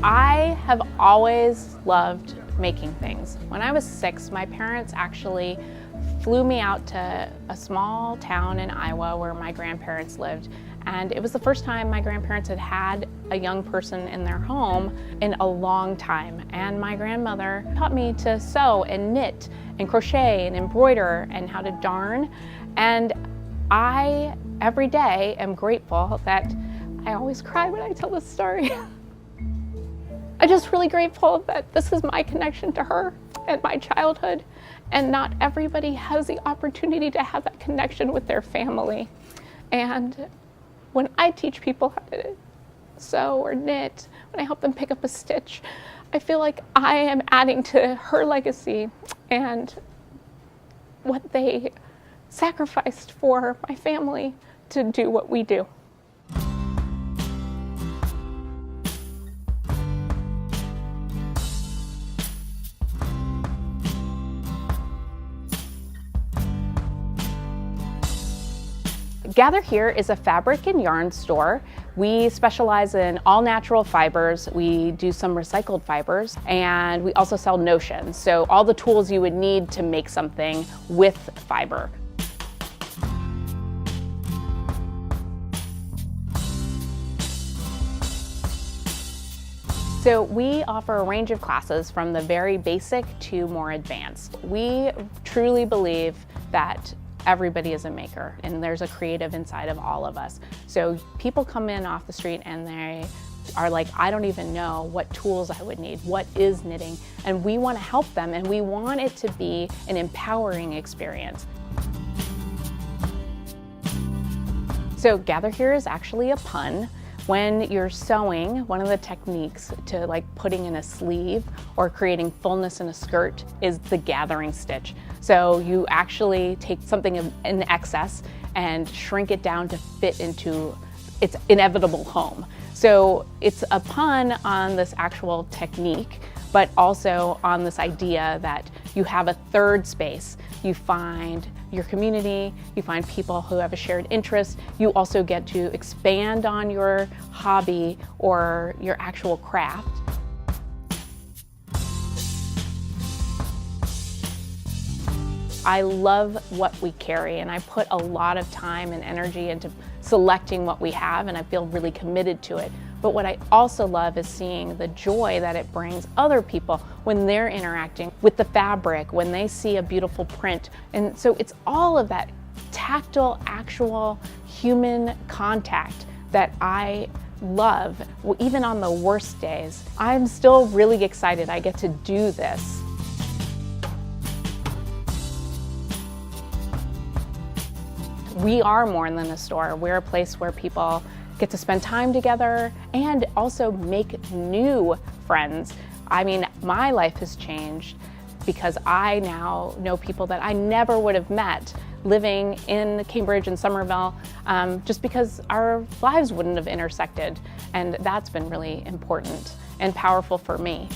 I have always loved making things. When I was 6, my parents actually flew me out to a small town in Iowa where my grandparents lived. And it was the first time my grandparents had had a young person in their home in a long time. And my grandmother taught me to sew and knit and crochet and embroider and how to darn. And I, every day, am grateful that I always cry when I tell this story. I'm just really grateful that this is my connection to her and my childhood. And not everybody has the opportunity to have that connection with their family. And when I teach people how to sew or knit, when I help them pick up a stitch, I feel like I am adding to her legacy and what they sacrificed for my family to do what we do. Gather Here is a fabric and yarn store. We specialize in all natural fibers. We do some recycled fibers, and we also sell notions. So all the tools you would need to make something with fiber. So we offer a range of classes from the very basic to more advanced. We truly believe that everybody is a maker and there's a creative inside of all of us. So people come in off the street and they are like, I don't even know what tools I would need, what is knitting, and we want to help them, and we want it to be an empowering experience. So Gather Here is actually a pun. When you're sewing, one of the techniques to like putting in a sleeve or creating fullness in a skirt is the gathering stitch. So you actually take something in excess and shrink it down to fit into its inevitable home. So it's a pun on this actual technique, but also on this idea that you have a third space. You find your community, you find people who have a shared interest. You also get to expand on your hobby or your actual craft. I love what we carry, and I put a lot of time and energy into selecting what we have, and I feel really committed to it. But what I also love is seeing the joy that it brings other people when they're interacting with the fabric, when they see a beautiful print. And so it's all of that tactile, actual human contact that I love, even on the worst days. I'm still really excited I get to do this. We are more than a store. We're a place where people get to spend time together and also make new friends. I mean, my life has changed because I now know people that I never would have met living in Cambridge and Somerville, just because our lives wouldn't have intersected. And that's been really important and powerful for me.